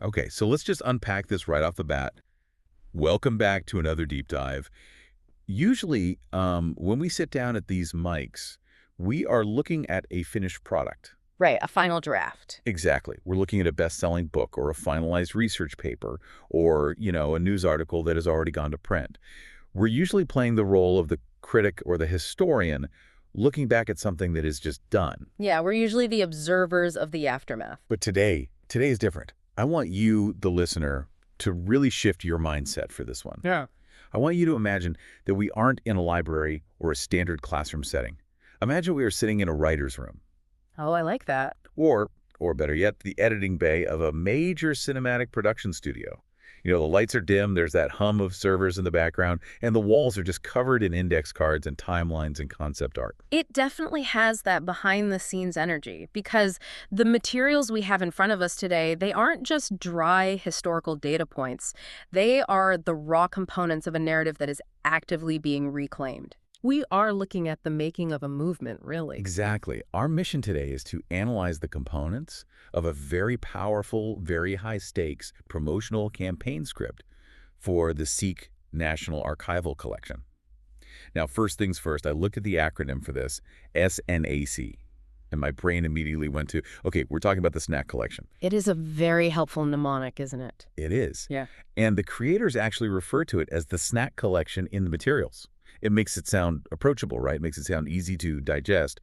Okay, so let's just unpack this right off the bat. Welcome back to another deep dive. Usually, when we sit down at these mics, we are looking at a finished product. Right, a final draft. Exactly. We're looking at a best-selling book or a finalized research paper or, a news article that has already gone to print. We're usually playing the role of the critic or the historian looking back at something that is just done. Yeah, we're usually the observers of the aftermath. But today is different. I want you, the listener, to really shift your mindset for this one. Yeah. I want you to imagine that we aren't in a library or a standard classroom setting. Imagine we are sitting in a writer's room. Oh, I like that. Or better yet, the editing bay of a major cinematic production studio. The lights are dim, there's that hum of servers in the background, and the walls are just covered in index cards and timelines and concept art. It definitely has that behind-the-scenes energy because the materials we have in front of us today, they aren't just dry historical data points. They are the raw components of a narrative that is actively being reclaimed. We are looking at the making of a movement, really. Exactly. Our mission today is to analyze the components of a very powerful, very high-stakes promotional campaign script for the Sikh National Archival Collection. Now, first things first, I looked at the acronym for this, SNAC, and my brain immediately went to, okay, we're talking about the snack collection. It is a very helpful mnemonic, isn't it? It is. Yeah. And the creators actually refer to it as the snack collection in the materials. It makes it sound approachable, right? It makes it sound easy to digest.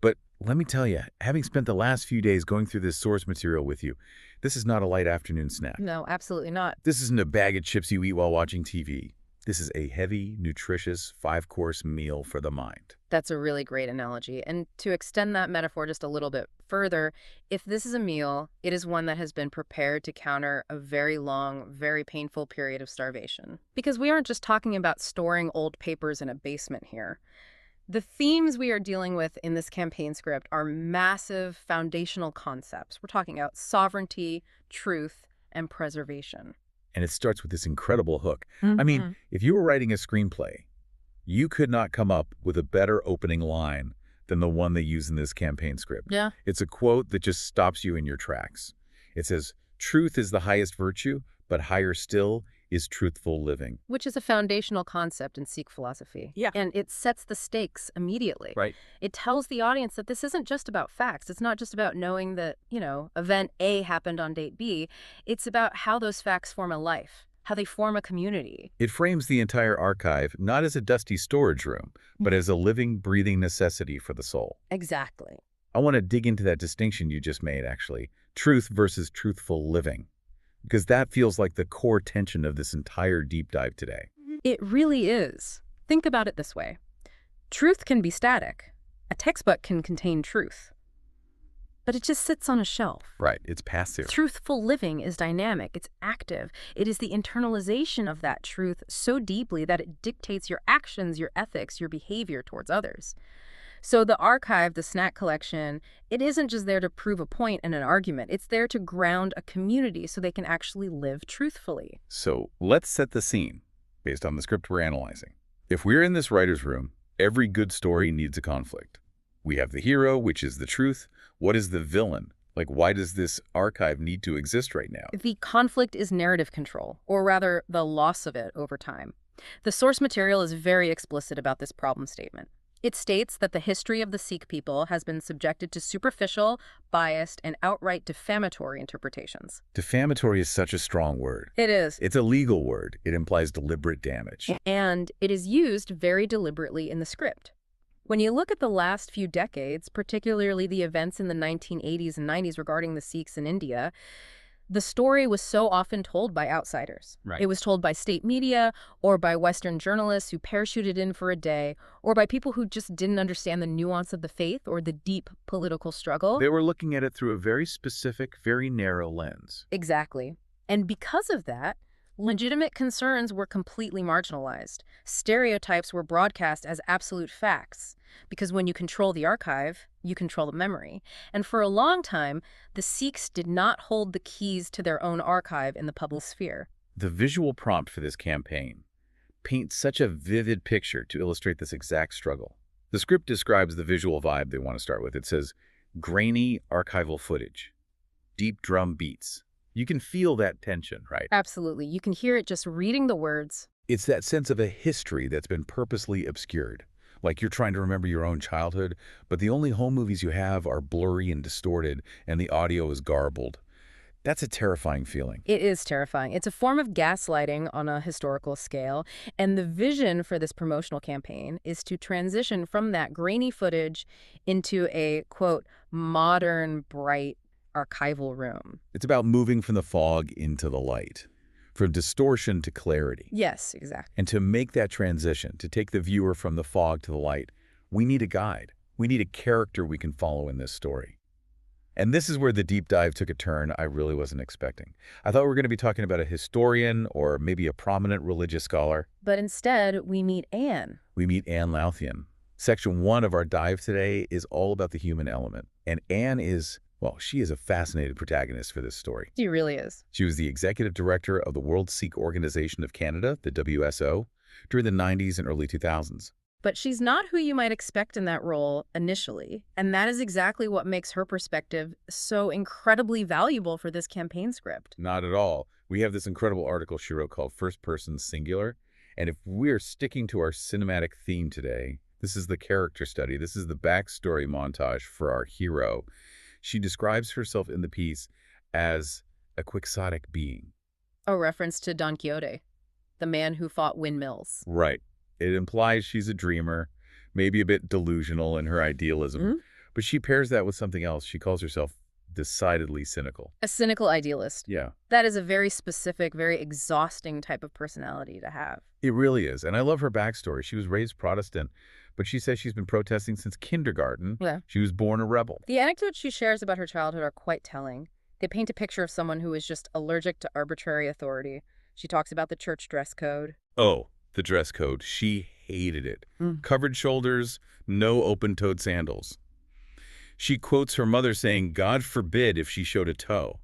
But let me tell you, having spent the last few days going through this source material with you, this is not a light afternoon snack. No, absolutely not. This isn't a bag of chips you eat while watching TV. This is a heavy, nutritious, 5-course meal for the mind. That's a really great analogy. And to extend that metaphor just a little bit further, if this is a meal, it is one that has been prepared to counter a very long, very painful period of starvation. Because we aren't just talking about storing old papers in a basement here. The themes we are dealing with in this campaign script are massive foundational concepts. We're talking about sovereignty, truth, and preservation. And it starts with this incredible hook. I mean, if you were writing a screenplay, you could not come up with a better opening line than the one they use in this campaign script. Yeah. It's a quote that just stops you in your tracks. It says, "Truth is the highest virtue, but higher still is truthful living." Which is a foundational concept in Sikh philosophy. Yeah. And it sets the stakes immediately. Right. It tells the audience that this isn't just about facts. It's not just about knowing that, event A happened on date B. It's about how those facts form a life, how they form a community. It frames the entire archive not as a dusty storage room, but as a living, breathing necessity for the soul. Exactly. I want to dig into that distinction you just made, actually. Truth versus truthful living. Because that feels like the core tension of this entire deep dive today. It really is. Think about it this way. Truth can be static. A textbook can contain truth. But it just sits on a shelf. Right, it's passive. Truthful living is dynamic. It's active. It is the internalization of that truth so deeply that it dictates your actions, your ethics, your behavior towards others. So the archive, the snack collection, it isn't just there to prove a point in an argument. It's there to ground a community so they can actually live truthfully. So let's set the scene based on the script we're analyzing. If we're in this writer's room, every good story needs a conflict. We have the hero, which is the truth. What is the villain? Like, why does this archive need to exist right now? The conflict is narrative control, or rather the loss of it over time. The source material is very explicit about this problem statement. It states that the history of the Sikh people has been subjected to superficial, biased, and outright defamatory interpretations. Defamatory is such a strong word. It is. It's a legal word. It implies deliberate damage. And it is used very deliberately in the script. When you look at the last few decades, particularly the events in the 1980s and 90s regarding the Sikhs in India, the story was so often told by outsiders. Right. It was told by state media or by Western journalists who parachuted in for a day or by people who just didn't understand the nuance of the faith or the deep political struggle. They were looking at it through a very specific, very narrow lens. Exactly. And because of that, legitimate concerns were completely marginalized. Stereotypes were broadcast as absolute facts. Because when you control the archive, you control the memory. And for a long time, the Sikhs did not hold the keys to their own archive in the public sphere. The visual prompt for this campaign paints such a vivid picture to illustrate this exact struggle. The script describes the visual vibe they want to start with. It says, grainy archival footage, deep drum beats, You can feel that tension, right? Absolutely. You can hear it just reading the words. It's that sense of a history that's been purposely obscured. Like you're trying to remember your own childhood, but the only home movies you have are blurry and distorted, and the audio is garbled. That's a terrifying feeling. It is terrifying. It's a form of gaslighting on a historical scale, and the vision for this promotional campaign is to transition from that grainy footage into a, quote, modern, bright, archival room. It's about moving from the fog into the light, from distortion to clarity. Yes, exactly. And to make that transition, to take the viewer from the fog to the light, we need a guide. We need a character we can follow in this story. And this is where the deep dive took a turn I really wasn't expecting. I thought we were going to be talking about a historian or maybe a prominent religious scholar. But instead, we meet Anne. We meet Anne Lowthian. Section 1 of our dive today is all about the human element. And Anne is, well, she is a fascinating protagonist for this story. She really is. She was the executive director of the World Sikh Organization of Canada, the WSO, during the 90s and early 2000s. But she's not who you might expect in that role initially, and that is exactly what makes her perspective so incredibly valuable for this campaign script. Not at all. We have this incredible article she wrote called First Person Singular, and if we're sticking to our cinematic theme today, this is the character study. This is the backstory montage for our hero. She describes herself in the piece as a quixotic being. A reference to Don Quixote, the man who fought windmills. Right. It implies she's a dreamer, maybe a bit delusional in her idealism, but she pairs that with something else. She calls herself decidedly cynical. A cynical idealist. Yeah. That is a very specific, very exhausting type of personality to have. It really is. And I love her backstory. She was raised Protestant, but she says she's been protesting since kindergarten. Yeah. She was born a rebel. The anecdotes she shares about her childhood are quite telling. They paint a picture of someone who is just allergic to arbitrary authority. She talks about the church dress code. Oh, the dress code. She hated it. Covered shoulders, no open-toed sandals. She quotes her mother saying, "God forbid if she showed a toe."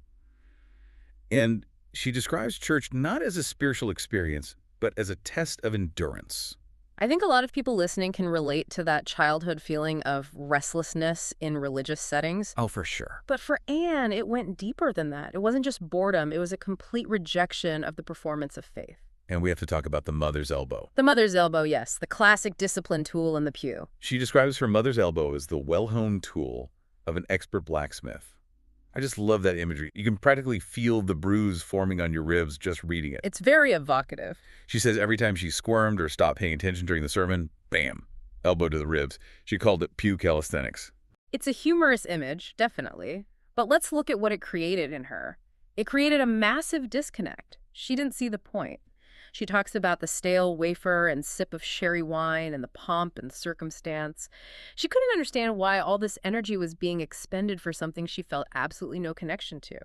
And she describes church not as a spiritual experience, but as a test of endurance. I think a lot of people listening can relate to that childhood feeling of restlessness in religious settings. Oh, for sure. But for Anne, it went deeper than that. It wasn't just boredom. It was a complete rejection of the performance of faith. And we have to talk about the mother's elbow. The mother's elbow, yes, the classic discipline tool in the pew. She describes her mother's elbow as the well-honed tool of an expert blacksmith. I just love that imagery. You can practically feel the bruise forming on your ribs just reading it. It's very evocative. She says every time she squirmed or stopped paying attention during the sermon, bam, elbow to the ribs. She called it pew calisthenics. It's a humorous image, definitely. But let's look at what it created in her. It created a massive disconnect. She didn't see the point. She talks about the stale wafer and sip of sherry wine and the pomp and circumstance. She couldn't understand why all this energy was being expended for something she felt absolutely no connection to.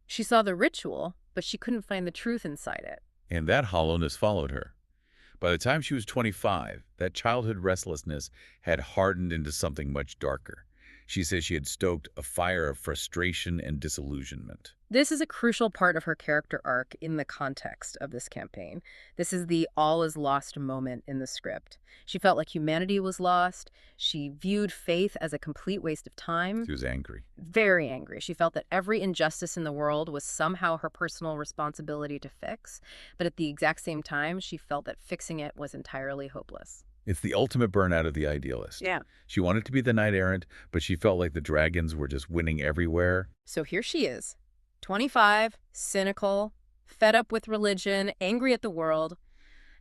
She saw the ritual, but she couldn't find the truth inside it. And that hollowness followed her. By the time she was 25, that childhood restlessness had hardened into something much darker. She says she had stoked a fire of frustration and disillusionment. This is a crucial part of her character arc in the context of this campaign. This is the all is lost moment in the script. She felt like humanity was lost. She viewed faith as a complete waste of time. She was angry. Very angry. She felt that every injustice in the world was somehow her personal responsibility to fix. But at the exact same time, she felt that fixing it was entirely hopeless. It's the ultimate burnout of the idealist. Yeah. She wanted to be the knight errant, but she felt like the dragons were just winning everywhere. So here she is, 25, cynical, fed up with religion, angry at the world.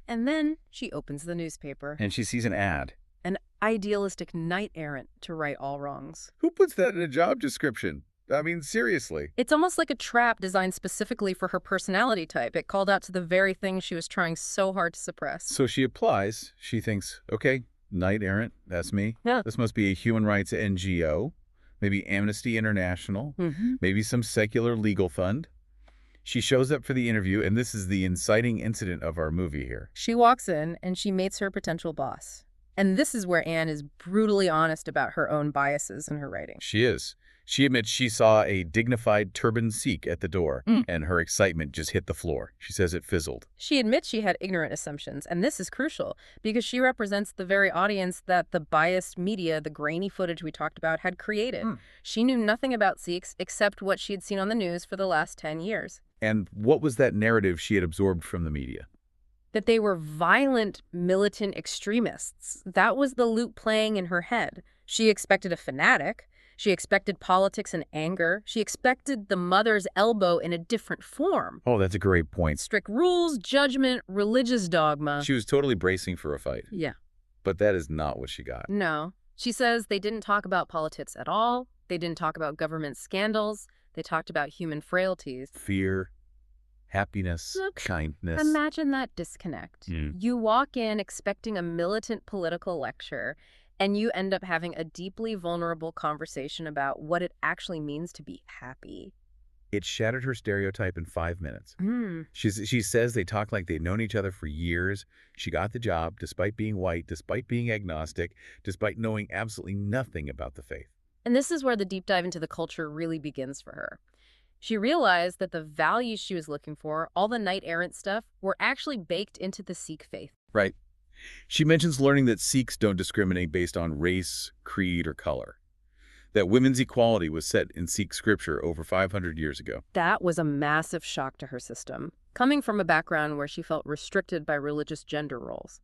And then she opens the newspaper. And she sees an ad. An idealistic knight errant to right all wrongs. Who puts that in a job description? I mean, seriously. It's almost like a trap designed specifically for her personality type. It called out to the very thing she was trying so hard to suppress. So she applies. She thinks, okay, knight errant, that's me. Yeah. This must be a human rights NGO, maybe Amnesty International, maybe some secular legal fund. She shows up for the interview, and this is the inciting incident of our movie here. She walks in, and she meets her potential boss. And this is where Anne is brutally honest about her own biases in her writing. She is. She admits she saw a dignified turbaned Sikh at the door, and her excitement just hit the floor. She says it fizzled. She admits she had ignorant assumptions, and this is crucial because she represents the very audience that the biased media, the grainy footage we talked about, had created. She knew nothing about Sikhs except what she had seen on the news for the last 10 years. And what was that narrative she had absorbed from the media? That they were violent, militant extremists. That was the loop playing in her head. She expected a fanatic. She expected politics and anger. She expected the mother's elbow in a different form. Oh, that's a great point. Strict rules, judgment, religious dogma. She was totally bracing for a fight. Yeah. But that is not what she got. No. She says they didn't talk about politics at all. They didn't talk about government scandals. They talked about human frailties. Fear, happiness, Look, kindness. Imagine that disconnect. You walk in expecting a militant political lecture, and you end up having a deeply vulnerable conversation about what it actually means to be happy. It shattered her stereotype in 5 minutes. She says they talked like they'd known each other for years. She got the job despite being white, despite being agnostic, despite knowing absolutely nothing about the faith. And this is where the deep dive into the culture really begins for her. She realized that the values she was looking for, all the knight-errant stuff, were actually baked into the Sikh faith. Right. She mentions learning that Sikhs don't discriminate based on race, creed, or color. That women's equality was set in Sikh scripture over 500 years ago. That was a massive shock to her system, coming from a background where she felt restricted by religious gender roles.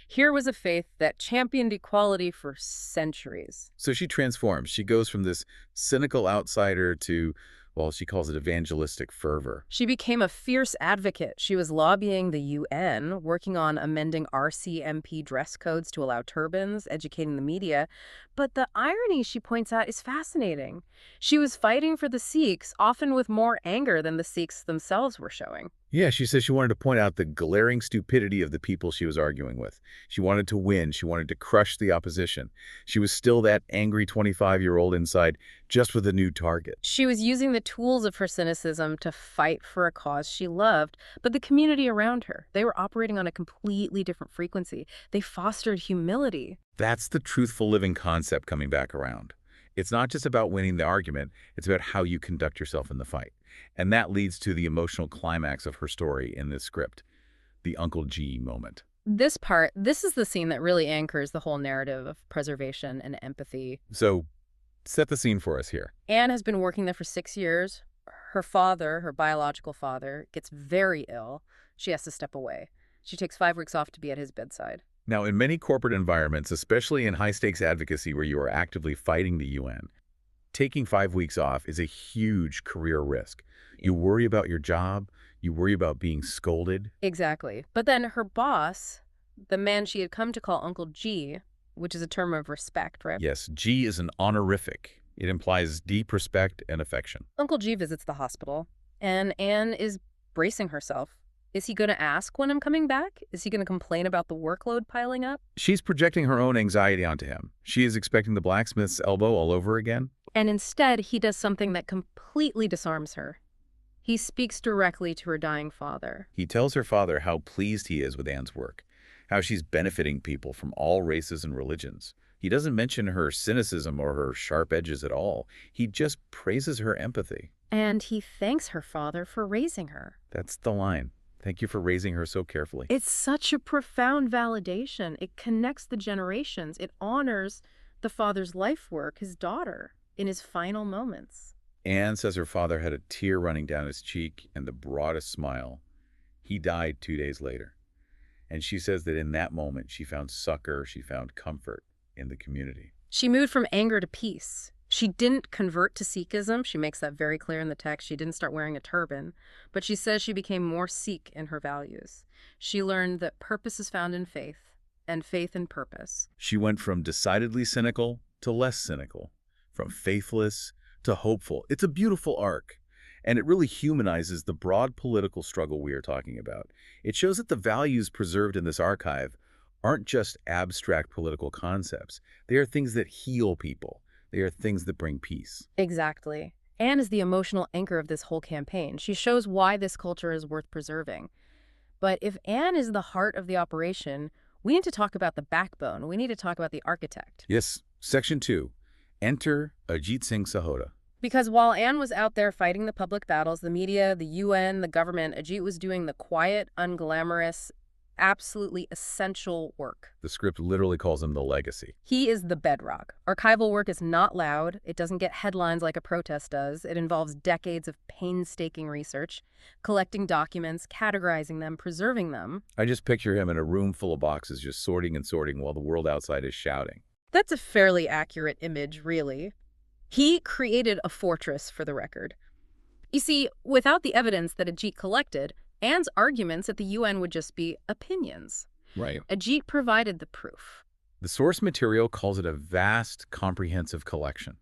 Here was a faith that championed equality for centuries. So she transforms. She goes from this cynical outsider to, well, she calls it evangelistic fervor. She became a fierce advocate. She was lobbying the UN, working on amending RCMP dress codes to allow turbans, educating the media. But the irony, she points out, is fascinating. She was fighting for the Sikhs, often with more anger than the Sikhs themselves were showing. Yeah, she says she wanted to point out the glaring stupidity of the people she was arguing with. She wanted to win. She wanted to crush the opposition. She was still that angry 25-year-old inside, just with a new target. She was using the tools of her cynicism to fight for a cause she loved, but the community around her, they were operating on a completely different frequency. They fostered humility. That's the truthful living concept coming back around. It's not just about winning the argument, it's about how you conduct yourself in the fight. And that leads to the emotional climax of her story in this script, the Uncle G moment. This is the scene that really anchors the whole narrative of preservation and empathy. So, set the scene for us here. Anne has been working there for 6 years. Her father, her biological father, gets very ill. She has to step away. She takes 5 weeks off to be at his bedside. Now, in many corporate environments, especially in high-stakes advocacy where you are actively fighting the UN, taking 5 weeks off is a huge career risk. You worry about your job. You worry about being scolded. Exactly. But then her boss, the man she had come to call Uncle G, which is a term of respect, right? Yes, G is an honorific. It implies deep respect and affection. Uncle G visits the hospital, and Anne is bracing herself. Is he going to ask when I'm coming back? Is he going to complain about the workload piling up? She's projecting her own anxiety onto him. She is expecting the blacksmith's elbow all over again. And instead, he does something that completely disarms her. He speaks directly to her dying father. He tells her father how pleased he is with Anne's work, how she's benefiting people from all races and religions. He doesn't mention her cynicism or her sharp edges at all. He just praises her empathy. And he thanks her father for raising her. That's the line. Thank you for raising her so carefully. It's such a profound validation. It connects the generations. It honors the father's life work, his daughter, in his final moments. Anne says her father had a tear running down his cheek and the broadest smile. He died 2 days later. And she says that in that moment, she found succor, she found comfort in the community. She moved from anger to peace. She didn't convert to Sikhism. She makes that very clear in the text. She didn't start wearing a turban. But she says she became more Sikh in her values. She learned that purpose is found in faith, and faith in purpose. She went from decidedly cynical to less cynical, from faithless to hopeful. It's a beautiful arc, and it really humanizes the broad political struggle we are talking about. It shows that the values preserved in this archive aren't just abstract political concepts. They are things that heal people. They are things that bring peace. Exactly. Anne is the emotional anchor of this whole campaign. She shows why this culture is worth preserving. But if Anne is the heart of the operation, we need to talk about the backbone. We need to talk about the architect. Yes, Section 2. Enter Ajit Singh Sahota. Because while Anne was out there fighting the public battles, the media, the UN, the government, Ajit was doing the quiet, unglamorous, absolutely essential work. The script literally calls him the legacy. He is the bedrock. Archival work is not loud. It doesn't get headlines like a protest does. It involves decades of painstaking research, collecting documents, categorizing them, preserving them. I just picture him in a room full of boxes just sorting and sorting while the world outside is shouting. That's a fairly accurate image, really. He created a fortress, for the record. You see, without the evidence that Ajit collected, Anne's arguments at the UN would just be opinions. Right. Ajit provided the proof. The source material calls it a vast, comprehensive collection.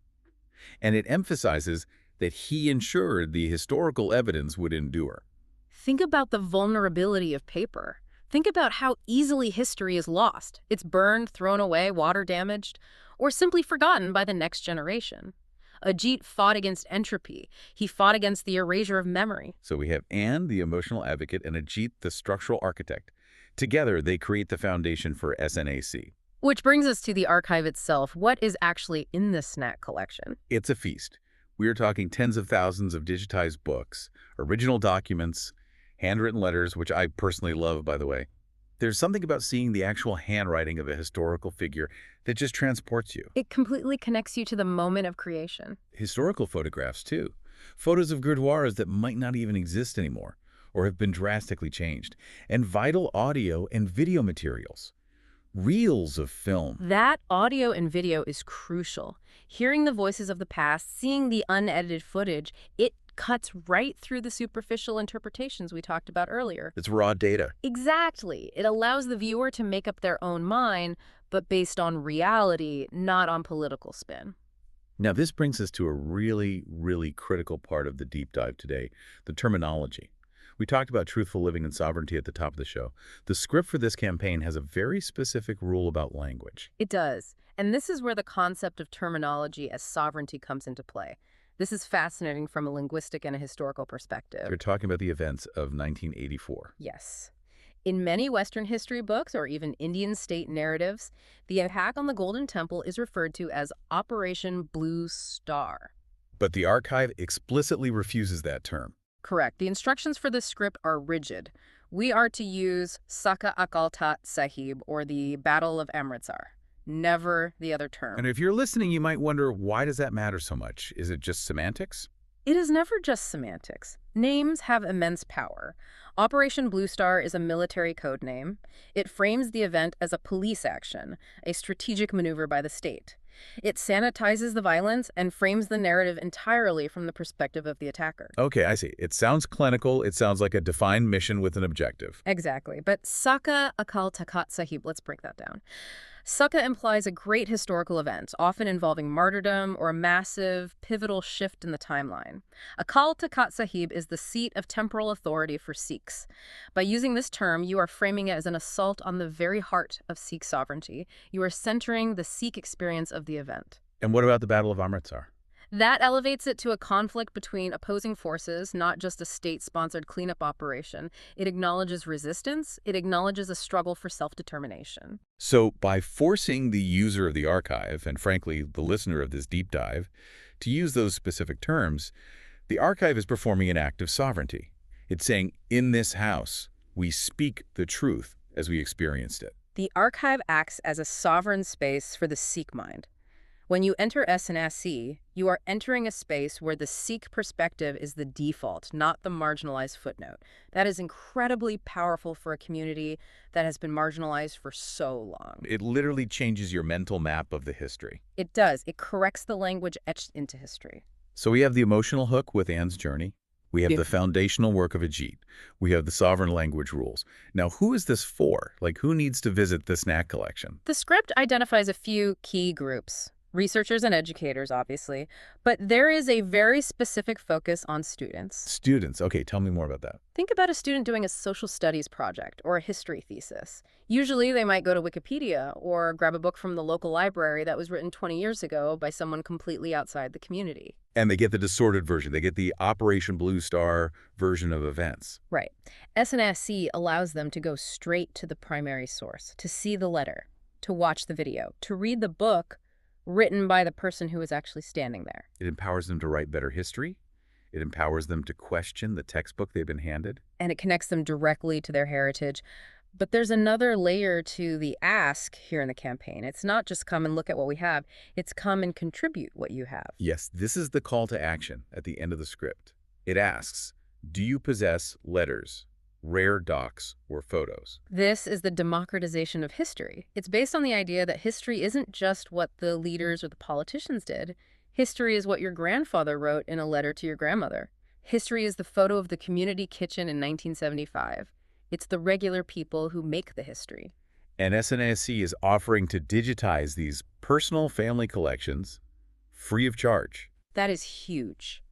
And it emphasizes that he ensured the historical evidence would endure. Think about the vulnerability of paper. Think about how easily history is lost. It's burned, thrown away, water damaged, or simply forgotten by the next generation. Ajit fought against entropy. He fought against the erasure of memory. So we have Anne, the emotional advocate, and Ajit, the structural architect. Together, they create the foundation for SNAC. Which brings us to the archive itself. What is actually in the snack collection? It's a feast. We are talking tens of thousands of digitized books, original documents, handwritten letters, which I personally love, by the way. There's something about seeing the actual handwriting of a historical figure that just transports you. It completely connects you to the moment of creation. Historical photographs, too. Photos of gurdwaras that might not even exist anymore or have been drastically changed. And vital audio and video materials. Reels of film. That audio and video is crucial. Hearing the voices of the past, seeing the unedited footage, it cuts right through the superficial interpretations we talked about earlier. It's raw data. Exactly. It allows the viewer to make up their own mind, but based on reality, not on political spin. Now, this brings us to a really, really critical part of the deep dive today, the terminology. We talked about truthful living and sovereignty at the top of the show. The script for this campaign has a very specific rule about language. It does. And this is where the concept of terminology as sovereignty comes into play. This is fascinating from a linguistic and a historical perspective. You're talking about the events of 1984. Yes. In many Western history books or even Indian state narratives, the attack on the Golden Temple is referred to as Operation Blue Star. But the archive explicitly refuses that term. Correct. The instructions for this script are rigid. We are to use Saka Akal Tat Sahib, or the Battle of Amritsar. Never the other term. And if you're listening, you might wonder, why does that matter so much? Is it just semantics? It is never just semantics. Names have immense power. Operation Blue Star is a military code name. It frames the event as a police action, a strategic maneuver by the state. It sanitizes the violence and frames the narrative entirely from the perspective of the attacker. Okay, I see. It sounds clinical. It sounds like a defined mission with an objective. Exactly. But Saka Akal Takat Sahib, let's break that down. Saka implies a great historical event, often involving martyrdom or a massive, pivotal shift in the timeline. Akal Takat Sahib is the seat of temporal authority for Sikhs. By using this term, you are framing it as an assault on the very heart of Sikh sovereignty. You are centering the Sikh experience of the event. And what about the Battle of Amritsar? That elevates it to a conflict between opposing forces, not just a state-sponsored cleanup operation. It acknowledges resistance. It acknowledges a struggle for self-determination. So by forcing the user of the archive, and frankly, the listener of this deep dive, to use those specific terms, the archive is performing an act of sovereignty. It's saying, in this house, we speak the truth as we experienced it. The archive acts as a sovereign space for the Sikh mind. When you enter SNSC, you are entering a space where the Sikh perspective is the default, not the marginalized footnote. That is incredibly powerful for a community that has been marginalized for so long. It literally changes your mental map of the history. It does. It corrects the language etched into history. So we have the emotional hook with Anne's journey. We have the foundational work of Ajit. We have the sovereign language rules. Now, who is this for? Like, who needs to visit the snack collection? The script identifies a few key groups. Researchers and educators, obviously, but there is a very specific focus on students. Students. Okay, tell me more about that. Think about a student doing a social studies project or a history thesis. Usually they might go to Wikipedia or grab a book from the local library that was written 20 years ago by someone completely outside the community. And they get the distorted version. They get the Operation Blue Star version of events. Right. SNSC allows them to go straight to the primary source, to see the letter, to watch the video, to read the book written by the person who was actually standing there. It empowers them to write better history. It empowers them to question the textbook they've been handed. And it connects them directly to their heritage. But there's another layer to the ask here in the campaign. It's not just come and look at what we have. It's come and contribute what you have. Yes, this is the call to action at the end of the script. It asks, do you possess letters, rare docs, or photos? This is the democratization of history. It's based on the idea that history isn't just what the leaders or the politicians did. History is what your grandfather wrote in a letter to your grandmother. History is the photo of the community kitchen in 1975. It's the regular people who make the history. And SNSC is offering to digitize these personal family collections free of charge. That is huge.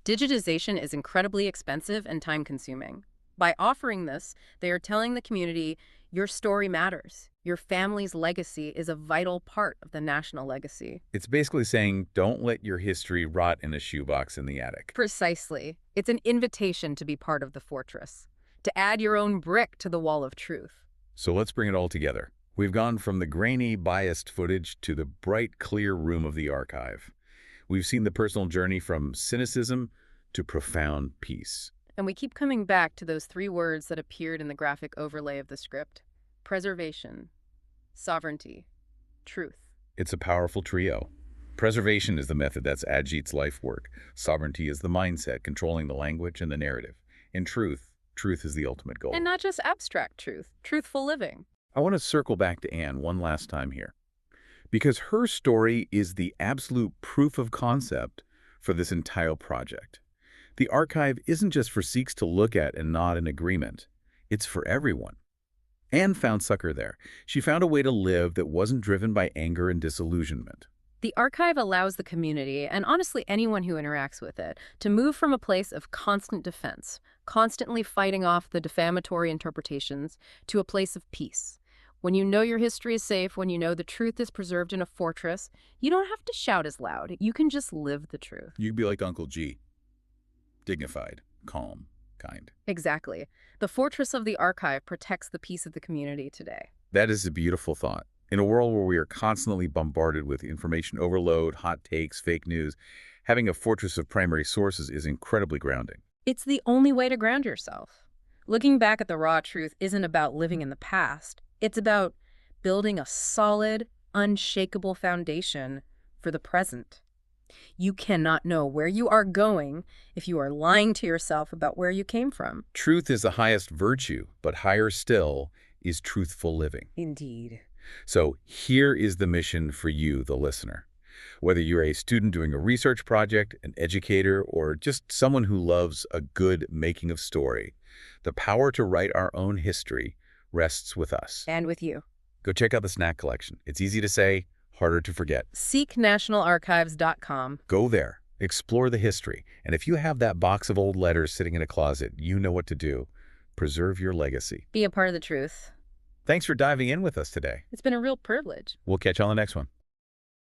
Digitization is incredibly expensive and time-consuming. By offering this, they are telling the community, your story matters. Your family's legacy is a vital part of the national legacy. It's basically saying, don't let your history rot in a shoebox in the attic. Precisely. It's an invitation to be part of the fortress, to add your own brick to the wall of truth. So let's bring it all together. We've gone from the grainy, biased footage to the bright, clear room of the archive. We've seen the personal journey from cynicism to profound peace. And we keep coming back to those three words that appeared in the graphic overlay of the script: preservation, sovereignty, truth. It's a powerful trio. Preservation is the method that's Ajit's life work. Sovereignty is the mindset controlling the language and the narrative. In truth is the ultimate goal. And not just abstract truth, truthful living. I want to circle back to Anne one last time here, because her story is the absolute proof of concept for this entire project. The archive isn't just for Sikhs to look at and nod in agreement. It's for everyone. Anne found succor there. She found a way to live that wasn't driven by anger and disillusionment. The archive allows the community, and honestly anyone who interacts with it, to move from a place of constant defense, constantly fighting off the defamatory interpretations, to a place of peace. When you know your history is safe, when you know the truth is preserved in a fortress, you don't have to shout as loud. You can just live the truth. You'd be like Uncle G. Dignified, calm, kind. Exactly. The fortress of the archive protects the peace of the community today. That is a beautiful thought. In a world where we are constantly bombarded with information overload, hot takes, fake news, having a fortress of primary sources is incredibly grounding. It's the only way to ground yourself. Looking back at the raw truth isn't about living in the past. It's about building a solid, unshakable foundation for the present. You cannot know where you are going if you are lying to yourself about where you came from. Truth is the highest virtue, but higher still is truthful living. Indeed. So here is the mission for you, the listener. Whether you're a student doing a research project, an educator, or just someone who loves a good making of story, the power to write our own history rests with us. And with you. Go check out the snack collection. It's easy to say, harder to forget. SikhNationalArchives.com. Go there, explore the history, and if you have that box of old letters sitting in a closet, you know what to do. Preserve your legacy. Be a part of the truth. Thanks for diving in with us today. It's been a real privilege. We'll catch you on the next one.